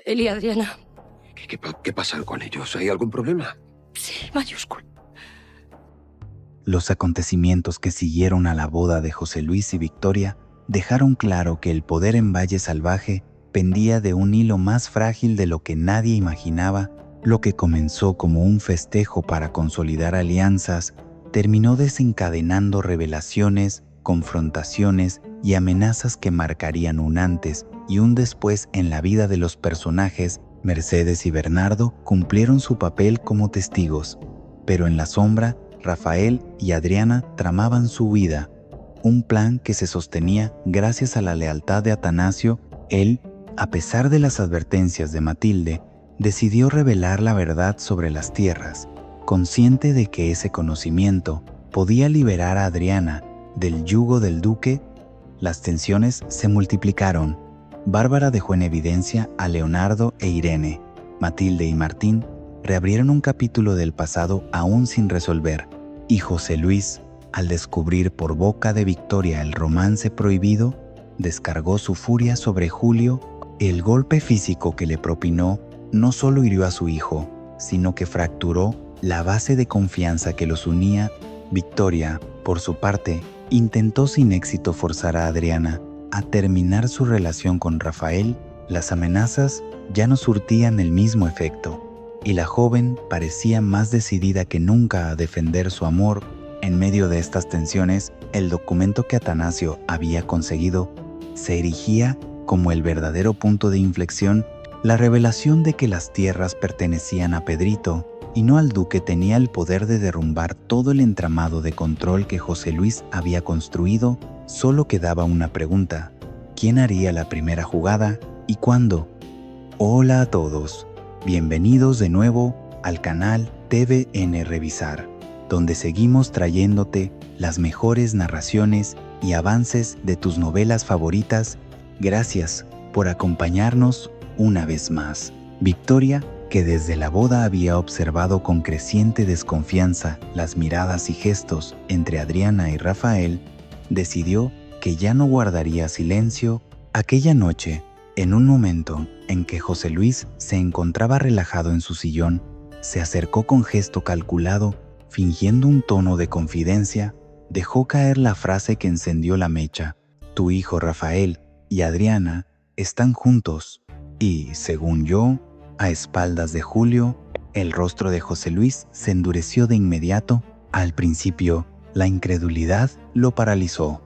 Él y Adriana. ¿Qué pasa con ellos? ¿Hay algún problema? Sí, mayúsculo. Los acontecimientos que siguieron a la boda de José Luis y Victoria dejaron claro que el poder en Valle Salvaje pendía de un hilo más frágil de lo que nadie imaginaba. Lo que comenzó como un festejo para consolidar alianzas terminó desencadenando revelaciones, confrontaciones y amenazas que marcarían un antes y un después en la vida de los personajes. Mercedes y Bernardo cumplieron su papel como testigos, pero en la sombra, Rafael y Adriana tramaban su huida, un plan que se sostenía gracias a la lealtad de Atanasio. Él, a pesar de las advertencias de Matilde, decidió revelar la verdad sobre las tierras, consciente de que ese conocimiento podía liberar a Adriana del yugo del duque. Las tensiones se multiplicaron. Bárbara dejó en evidencia a Leonardo e Irene. Matilde y Martín reabrieron un capítulo del pasado aún sin resolver, y José Luis, al descubrir por boca de Victoria el romance prohibido, descargó su furia sobre Julio. El golpe físico que le propinó no solo hirió a su hijo, sino que fracturó la base de confianza que los unía. Victoria, por su parte, intentó sin éxito forzar a Adriana a terminar su relación con Rafael. Las amenazas ya no surtían el mismo efecto, y la joven parecía más decidida que nunca a defender su amor. En medio de estas tensiones, el documento que Atanasio había conseguido se erigía como el verdadero punto de inflexión. La revelación de que las tierras pertenecían a Pedrito y no al duque tenía el poder de derrumbar todo el entramado de control que José Luis había construido. Solo quedaba una pregunta: ¿quién haría la primera jugada y cuándo? Hola a todos, bienvenidos de nuevo al canal TVN Revisar, donde seguimos trayéndote las mejores narraciones y avances de tus novelas favoritas. Gracias por acompañarnos una vez más. Victoria, que desde la boda había observado con creciente desconfianza las miradas y gestos entre Adriana y Rafael, decidió que ya no guardaría silencio. Aquella noche, en un momento en que José Luis se encontraba relajado en su sillón, se acercó con gesto calculado, fingiendo un tono de confidencia, dejó caer la frase que encendió la mecha: tu hijo Rafael y Adriana están juntos. Y, según yo, a espaldas de Julio. El rostro de José Luis se endureció de inmediato. Al principio, la incredulidad lo paralizó,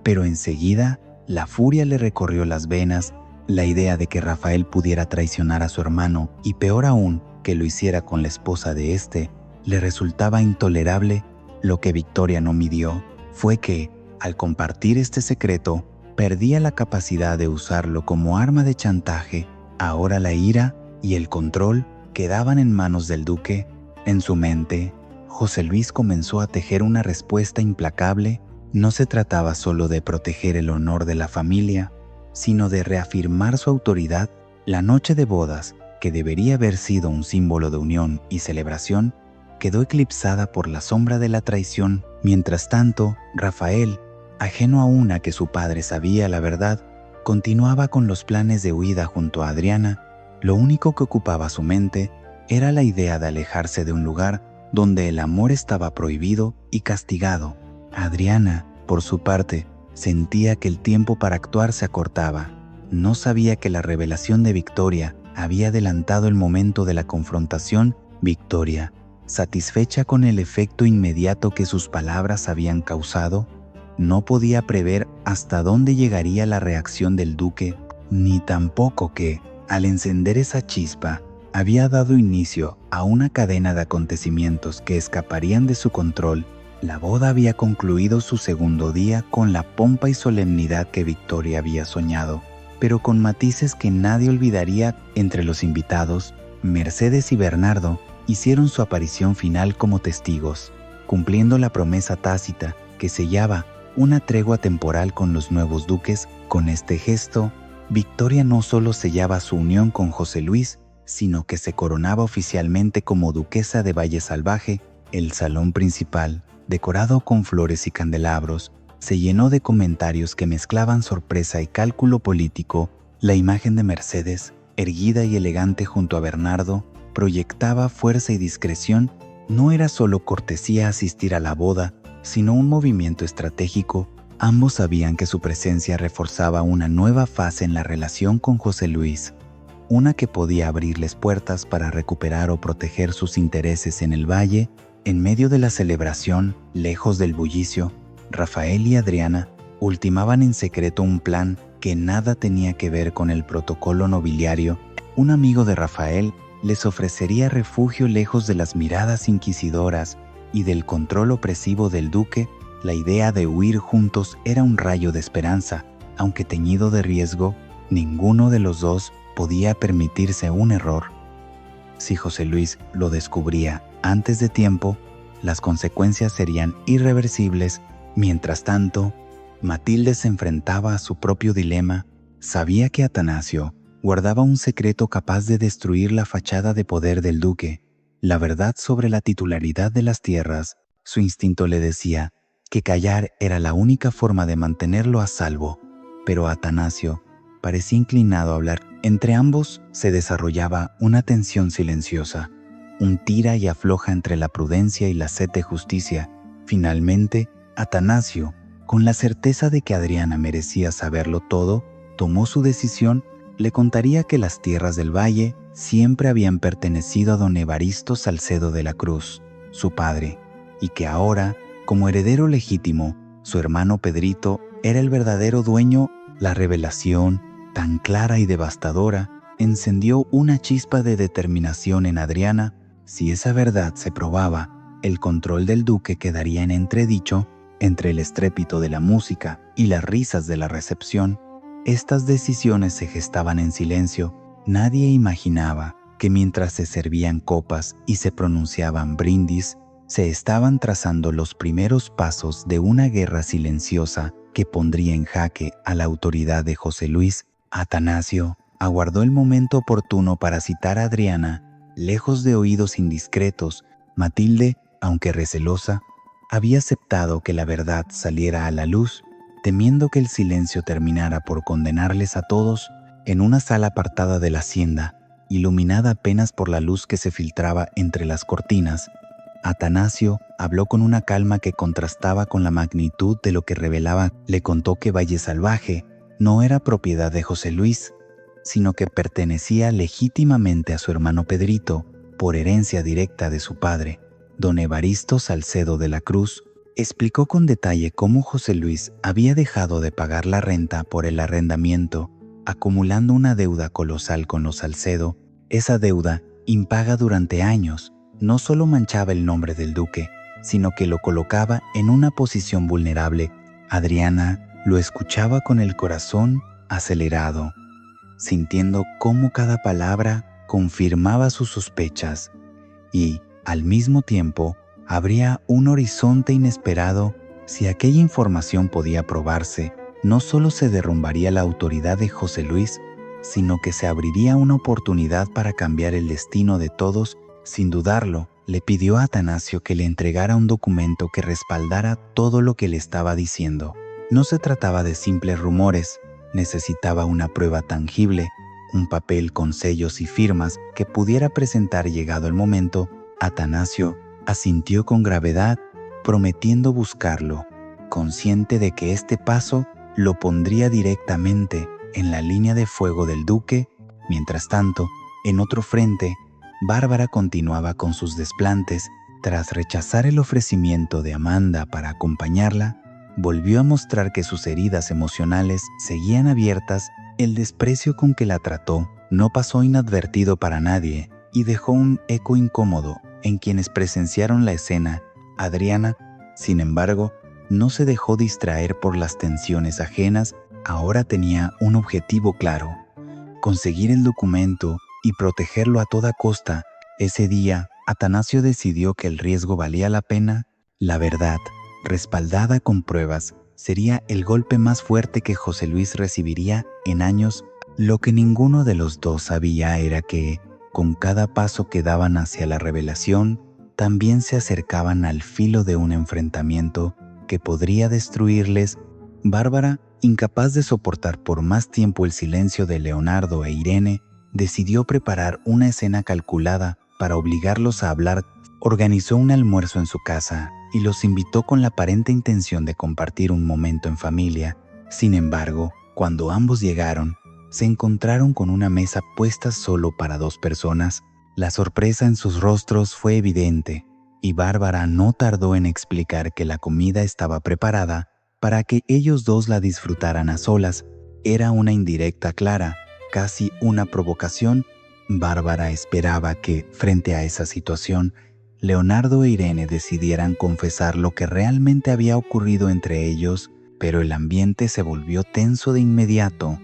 pero enseguida la furia le recorrió las venas. La idea de que Rafael pudiera traicionar a su hermano, y peor aún, que lo hiciera con la esposa de este, le resultaba intolerable. Lo que Victoria no midió fue que, al compartir este secreto, perdía la capacidad de usarlo como arma de chantaje. Ahora la ira y el control quedaban en manos del duque. En su mente, José Luis comenzó a tejer una respuesta implacable. No se trataba solo de proteger el honor de la familia, sino de reafirmar su autoridad. La noche de bodas, que debería haber sido un símbolo de unión y celebración, quedó eclipsada por la sombra de la traición. Mientras tanto, Rafael, ajeno aún a que su padre sabía la verdad, continuaba con los planes de huida junto a Adriana. Lo único que ocupaba su mente era la idea de alejarse de un lugar donde el amor estaba prohibido y castigado. Adriana, por su parte, sentía que el tiempo para actuar se acortaba. No sabía que la revelación de Victoria había adelantado el momento de la confrontación. Victoria, satisfecha con el efecto inmediato que sus palabras habían causado, no podía prever hasta dónde llegaría la reacción del duque, ni tampoco que, al encender esa chispa, había dado inicio a una cadena de acontecimientos que escaparían de su control. La boda había concluido su segundo día con la pompa y solemnidad que Victoria había soñado, pero con matices que nadie olvidaría. Entre los invitados, Mercedes y Bernardo hicieron su aparición final como testigos, cumpliendo la promesa tácita que sellaba una tregua temporal con los nuevos duques. Con este gesto, Victoria no solo sellaba su unión con José Luis, sino que se coronaba oficialmente como duquesa de Valle Salvaje. El salón principal, decorado con flores y candelabros, se llenó de comentarios que mezclaban sorpresa y cálculo político. La imagen de Mercedes, erguida y elegante junto a Bernardo, proyectaba fuerza y discreción. No era solo cortesía asistir a la boda, sino un movimiento estratégico. Ambos sabían que su presencia reforzaba una nueva fase en la relación con José Luis, una que podía abrirles puertas para recuperar o proteger sus intereses en el valle. En medio de la celebración, lejos del bullicio, Rafael y Adriana ultimaban en secreto un plan que nada tenía que ver con el protocolo nobiliario. Un amigo de Rafael les ofrecería refugio lejos de las miradas inquisidoras y del control opresivo del duque. La idea de huir juntos era un rayo de esperanza, aunque teñido de riesgo. Ninguno de los dos podía permitirse un error. Si José Luis lo descubría antes de tiempo, las consecuencias serían irreversibles. Mientras tanto, Matilde se enfrentaba a su propio dilema. Sabía que Atanasio guardaba un secreto capaz de destruir la fachada de poder del duque, la verdad sobre la titularidad de las tierras. Su instinto le decía que callar era la única forma de mantenerlo a salvo, pero Atanasio parecía inclinado a hablar. Entre ambos se desarrollaba una tensión silenciosa, un tira y afloja entre la prudencia y la sed de justicia. Finalmente, Atanasio, con la certeza de que Adriana merecía saberlo todo, tomó su decisión. Le contaría que las tierras del valle siempre habían pertenecido a don Evaristo Salcedo de la Cruz, su padre, y que ahora, como heredero legítimo, su hermano Pedrito era el verdadero dueño. La revelación, tan clara y devastadora, encendió una chispa de determinación en Adriana. Si esa verdad se probaba, el control del duque quedaría en entredicho. Entre el estrépito de la música y las risas de la recepción, estas decisiones se gestaban en silencio. Nadie imaginaba que mientras se servían copas y se pronunciaban brindis, se estaban trazando los primeros pasos de una guerra silenciosa que pondría en jaque a la autoridad de José Luis. Atanasio aguardó el momento oportuno para citar a Adriana. Lejos de oídos indiscretos, Matilde, aunque recelosa, había aceptado que la verdad saliera a la luz, temiendo que el silencio terminara por condenarles a todos. En una sala apartada de la hacienda, iluminada apenas por la luz que se filtraba entre las cortinas, Atanasio habló con una calma que contrastaba con la magnitud de lo que revelaba. Le contó que Valle Salvaje no era propiedad de José Luis, sino que pertenecía legítimamente a su hermano Pedrito, por herencia directa de su padre, don Evaristo Salcedo de la Cruz. Explicó con detalle cómo José Luis había dejado de pagar la renta por el arrendamiento, acumulando una deuda colosal con los Salcedo. Esa deuda, impaga durante años, no solo manchaba el nombre del duque, sino que lo colocaba en una posición vulnerable. Adriana lo escuchaba con el corazón acelerado, sintiendo cómo cada palabra confirmaba sus sospechas y, al mismo tiempo, abría un horizonte inesperado. Si aquella información podía probarse, no solo se derrumbaría la autoridad de José Luis, sino que se abriría una oportunidad para cambiar el destino de todos. Sin dudarlo, le pidió a Atanasio que le entregara un documento que respaldara todo lo que le estaba diciendo. No se trataba de simples rumores, necesitaba una prueba tangible, un papel con sellos y firmas que pudiera presentar llegado el momento. Atanasio asintió con gravedad, prometiendo buscarlo, consciente de que este paso lo pondría directamente en la línea de fuego del duque. Mientras tanto, en otro frente, Bárbara continuaba con sus desplantes. Tras rechazar el ofrecimiento de Amanda para acompañarla, volvió a mostrar que sus heridas emocionales seguían abiertas. El desprecio con que la trató no pasó inadvertido para nadie y dejó un eco incómodo en quienes presenciaron la escena. Adriana, sin embargo, no se dejó distraer por las tensiones ajenas. Ahora tenía un objetivo claro: conseguir el documento y protegerlo a toda costa. Ese día, Atanasio decidió que el riesgo valía la pena. La verdad, respaldada con pruebas, sería el golpe más fuerte que José Luis recibiría en años. Lo que ninguno de los dos sabía era que, con cada paso que daban hacia la revelación, también se acercaban al filo de un enfrentamiento que podría destruirles. Bárbara, incapaz de soportar por más tiempo el silencio de Leonardo e Irene, decidió preparar una escena calculada para obligarlos a hablar. Organizó un almuerzo en su casa y los invitó con la aparente intención de compartir un momento en familia. Sin embargo, cuando ambos llegaron, se encontraron con una mesa puesta solo para 2 personas. La sorpresa en sus rostros fue evidente, y Bárbara no tardó en explicar que la comida estaba preparada para que ellos dos la disfrutaran a solas. Era una indirecta clara, casi una provocación. Bárbara esperaba que, frente a esa situación, Leonardo e Irene decidieran confesar lo que realmente había ocurrido entre ellos, pero el ambiente se volvió tenso de inmediato.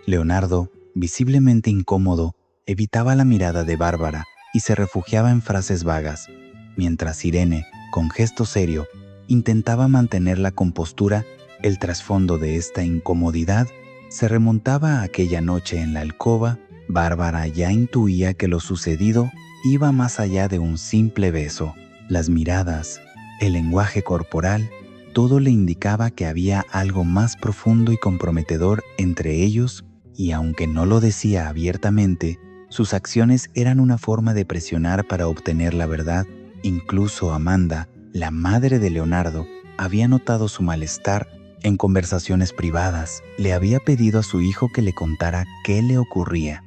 Leonardo, visiblemente incómodo, evitaba la mirada de Bárbara y se refugiaba en frases vagas, mientras Irene, con gesto serio, intentaba mantener la compostura. El trasfondo de esta incomodidad se remontaba a aquella noche en la alcoba. Bárbara ya intuía que lo sucedido iba más allá de un simple beso. Las miradas, el lenguaje corporal, todo le indicaba que había algo más profundo y comprometedor entre ellos, y aunque no lo decía abiertamente, sus acciones eran una forma de presionar para obtener la verdad. Incluso Amanda, la madre de Leonardo, había notado su malestar. En conversaciones privadas, le había pedido a su hijo que le contara qué le ocurría,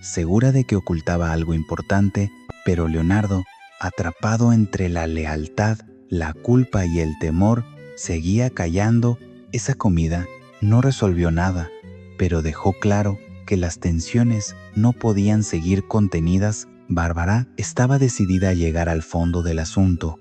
segura de que ocultaba algo importante, pero Leonardo, atrapado entre la lealtad, la culpa y el temor, seguía callando. Esa comida no resolvió nada, pero dejó claro que las tensiones no podían seguir contenidas. Bárbara estaba decidida a llegar al fondo del asunto,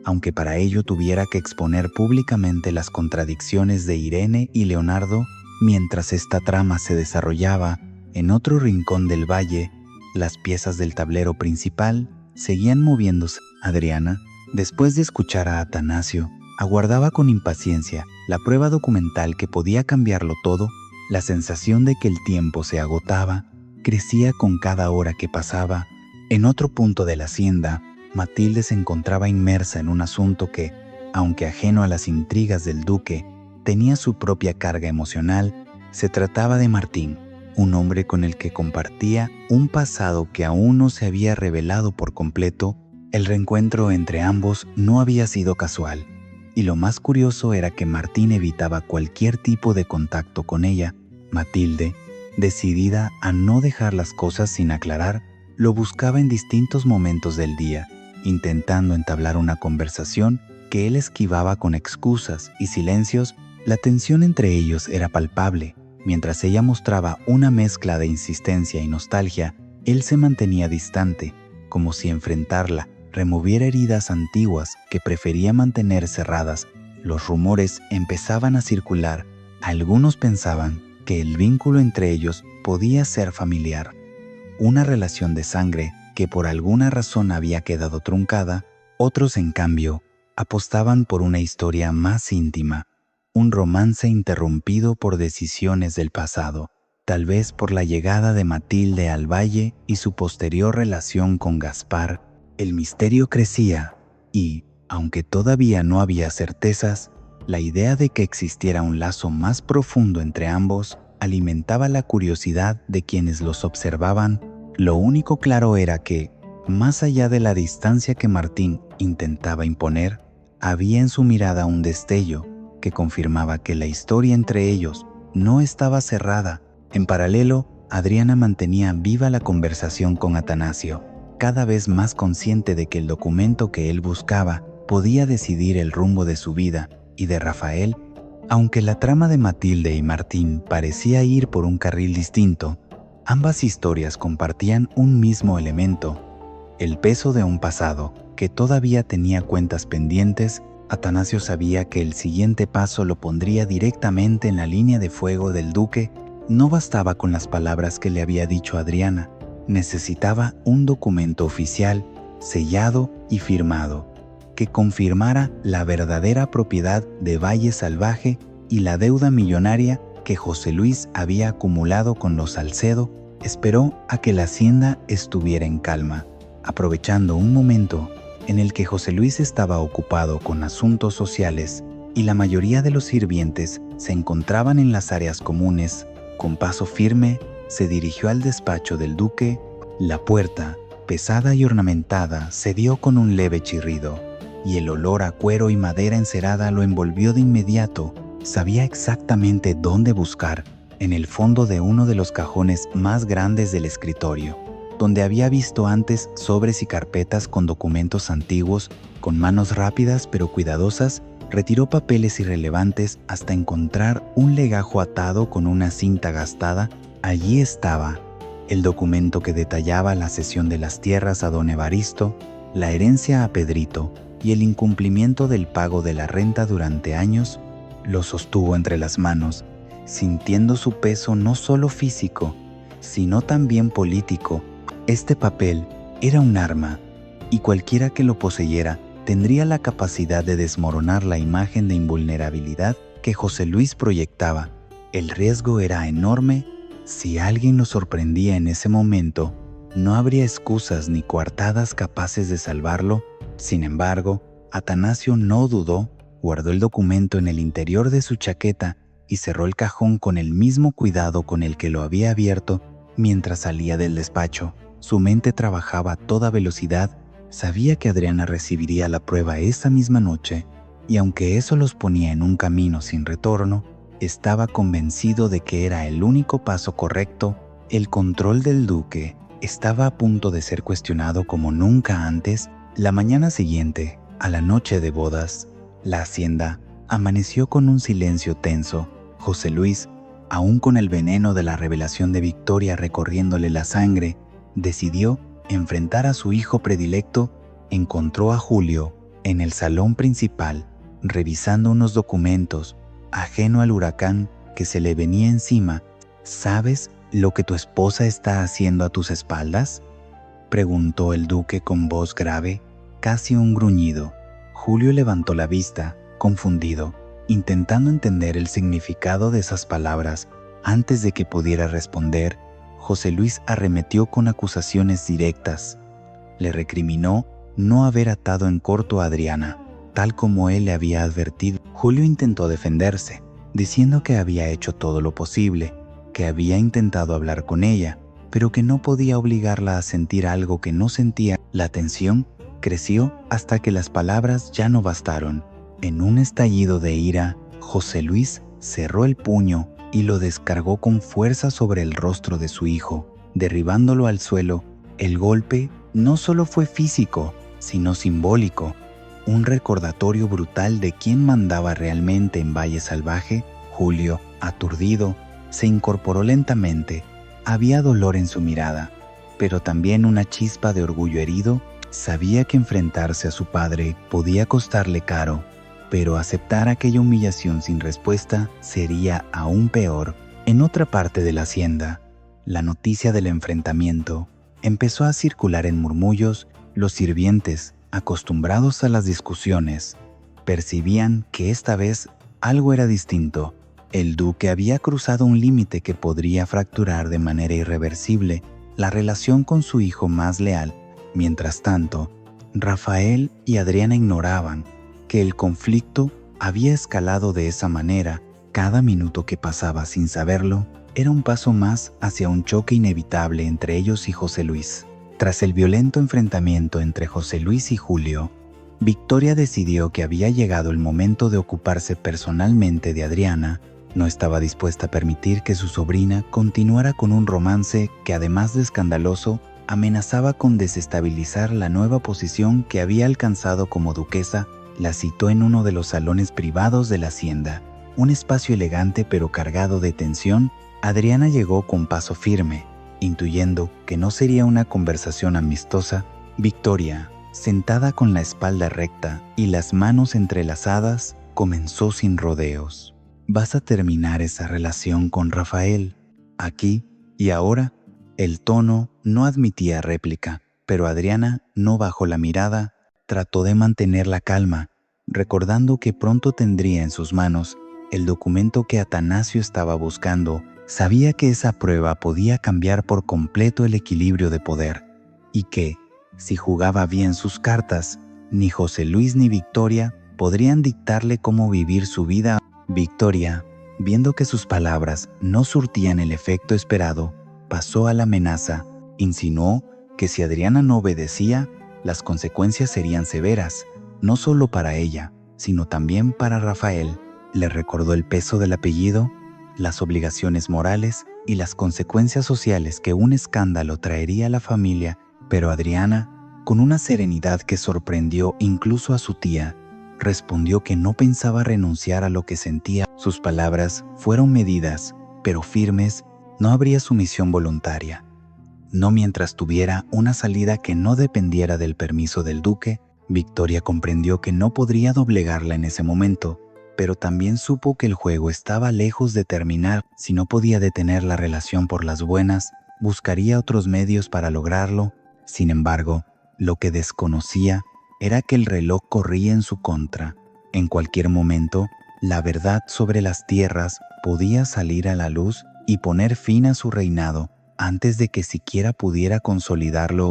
aunque para ello tuviera que exponer públicamente las contradicciones de Irene y Leonardo. Mientras esta trama se desarrollaba, en otro rincón del valle, las piezas del tablero principal seguían moviéndose. Adriana, después de escuchar a Atanasio, aguardaba con impaciencia la prueba documental que podía cambiarlo todo. La sensación de que el tiempo se agotaba crecía con cada hora que pasaba. En otro punto de la hacienda, Matilde se encontraba inmersa en un asunto que, aunque ajeno a las intrigas del duque, tenía su propia carga emocional. Se trataba de Martín, un hombre con el que compartía un pasado que aún no se había revelado por completo. El reencuentro entre ambos no había sido casual, y lo más curioso era que Martín evitaba cualquier tipo de contacto con ella. Matilde, decidida a no dejar las cosas sin aclarar, lo buscaba en distintos momentos del día, intentando entablar una conversación que él esquivaba con excusas y silencios. La tensión entre ellos era palpable. Mientras ella mostraba una mezcla de insistencia y nostalgia, él se mantenía distante, como si enfrentarla removiera heridas antiguas que prefería mantener cerradas. Los rumores empezaban a circular. Algunos pensaban que el vínculo entre ellos podía ser familiar, una relación de sangre que por alguna razón había quedado truncada. Otros, en cambio, apostaban por una historia más íntima, un romance interrumpido por decisiones del pasado, tal vez por la llegada de Matilde al valle y su posterior relación con Gaspar. El misterio crecía y, aunque todavía no había certezas, la idea de que existiera un lazo más profundo entre ambos alimentaba la curiosidad de quienes los observaban. Lo único claro era que, más allá de la distancia que Martín intentaba imponer, había en su mirada un destello que confirmaba que la historia entre ellos no estaba cerrada. En paralelo, Adriana mantenía viva la conversación con Atanasio, cada vez más consciente de que el documento que él buscaba podía decidir el rumbo de su vida y de Rafael. Aunque la trama de Matilde y Martín parecía ir por un carril distinto, ambas historias compartían un mismo elemento: el peso de un pasado que todavía tenía cuentas pendientes. Atanasio sabía que el siguiente paso lo pondría directamente en la línea de fuego del duque. No bastaba con las palabras que le había dicho Adriana, necesitaba un documento oficial, sellado y firmado, que confirmara la verdadera propiedad de Valle Salvaje y la deuda millonaria que José Luis había acumulado con los Salcedo. Esperó a que la hacienda estuviera en calma, aprovechando un momento en el que José Luis estaba ocupado con asuntos sociales y la mayoría de los sirvientes se encontraban en las áreas comunes. Con paso firme, se dirigió al despacho del duque. La puerta, pesada y ornamentada, cedió con un leve chirrido, y el olor a cuero y madera encerada lo envolvió de inmediato. Sabía exactamente dónde buscar, en el fondo de uno de los cajones más grandes del escritorio, donde había visto antes sobres y carpetas con documentos antiguos. Con manos rápidas pero cuidadosas, retiró papeles irrelevantes hasta encontrar un legajo atado con una cinta gastada. Allí estaba el documento que detallaba la cesión de las tierras a don Evaristo, la herencia a Pedrito y el incumplimiento del pago de la renta durante años. Lo sostuvo entre las manos, sintiendo su peso no solo físico, sino también político. Este papel era un arma, y cualquiera que lo poseyera tendría la capacidad de desmoronar la imagen de invulnerabilidad que José Luis proyectaba. El riesgo era enorme. Si alguien lo sorprendía en ese momento, no habría excusas ni coartadas capaces de salvarlo. Sin embargo, Atanasio no dudó, guardó el documento en el interior de su chaqueta y cerró el cajón con el mismo cuidado con el que lo había abierto mientras salía del despacho. Su mente trabajaba a toda velocidad. Sabía que Adriana recibiría la prueba esa misma noche, y aunque eso los ponía en un camino sin retorno, estaba convencido de que era el único paso correcto. El control del duque estaba a punto de ser cuestionado como nunca antes. La mañana siguiente, a la noche de bodas, la hacienda amaneció con un silencio tenso. José Luis, aún con el veneno de la revelación de Victoria recorriéndole la sangre, decidió enfrentar a su hijo predilecto. Encontró a Julio en el salón principal, revisando unos documentos, ajeno al huracán que se le venía encima. ¿Sabes lo que tu esposa está haciendo a tus espaldas?, preguntó el duque con voz grave, casi un gruñido. Julio levantó la vista, confundido, intentando entender el significado de esas palabras. Antes de que pudiera responder, José Luis arremetió con acusaciones directas. Le recriminó no haber atado en corto a Adriana, tal como él le había advertido. Julio intentó defenderse, diciendo que había hecho todo lo posible, que había intentado hablar con ella, pero que no podía obligarla a sentir algo que no sentía. La tensión creció hasta que las palabras ya no bastaron. En un estallido de ira, José Luis cerró el puño y lo descargó con fuerza sobre el rostro de su hijo, derribándolo al suelo. El golpe no solo fue físico, sino simbólico, un recordatorio brutal de quién mandaba realmente en Valle Salvaje. Julio, aturdido, se incorporó lentamente. Había dolor en su mirada, pero también una chispa de orgullo herido. Sabía que enfrentarse a su padre podía costarle caro, pero aceptar aquella humillación sin respuesta sería aún peor. En otra parte de la hacienda, la noticia del enfrentamiento empezó a circular en murmullos. Los sirvientes, acostumbrados a las discusiones, percibían que esta vez algo era distinto. El duque había cruzado un límite que podría fracturar de manera irreversible la relación con su hijo más leal. Mientras tanto, Rafael y Adriana ignoraban que el conflicto había escalado de esa manera. Cada minuto que pasaba sin saberlo era un paso más hacia un choque inevitable entre ellos y José Luis. Tras el violento enfrentamiento entre José Luis y Julio, Victoria decidió que había llegado el momento de ocuparse personalmente de Adriana. No estaba dispuesta a permitir que su sobrina continuara con un romance que, además de escandaloso, amenazaba con desestabilizar la nueva posición que había alcanzado como duquesa. La citó en uno de los salones privados de la hacienda, un espacio elegante pero cargado de tensión. Adriana llegó con paso firme, intuyendo que no sería una conversación amistosa. Victoria, sentada con la espalda recta y las manos entrelazadas, comenzó sin rodeos. «Vas a terminar esa relación con Rafael, aquí y ahora». El tono no admitía réplica, pero Adriana no bajó la mirada. Trató de mantener la calma, recordando que pronto tendría en sus manos el documento que Atanasio estaba buscando. Sabía que esa prueba podía cambiar por completo el equilibrio de poder, y que, si jugaba bien sus cartas, ni José Luis ni Victoria podrían dictarle cómo vivir su vida. Victoria, viendo que sus palabras no surtían el efecto esperado, pasó a la amenaza. Insinuó que si Adriana no obedecía, las consecuencias serían severas, no solo para ella, sino también para Rafael. Le recordó el peso del apellido, las obligaciones morales y las consecuencias sociales que un escándalo traería a la familia, pero Adriana, con una serenidad que sorprendió incluso a su tía, respondió que no pensaba renunciar a lo que sentía. Sus palabras fueron medidas, pero firmes. No habría sumisión voluntaria. No mientras tuviera una salida que no dependiera del permiso del duque. Victoria comprendió que no podría doblegarla en ese momento, pero también supo que el juego estaba lejos de terminar. Si no podía detener la relación por las buenas, buscaría otros medios para lograrlo. Sin embargo, lo que desconocía era que el reloj corría en su contra. En cualquier momento, la verdad sobre las tierras podía salir a la luz y poner fin a su reinado antes de que siquiera pudiera consolidarlo.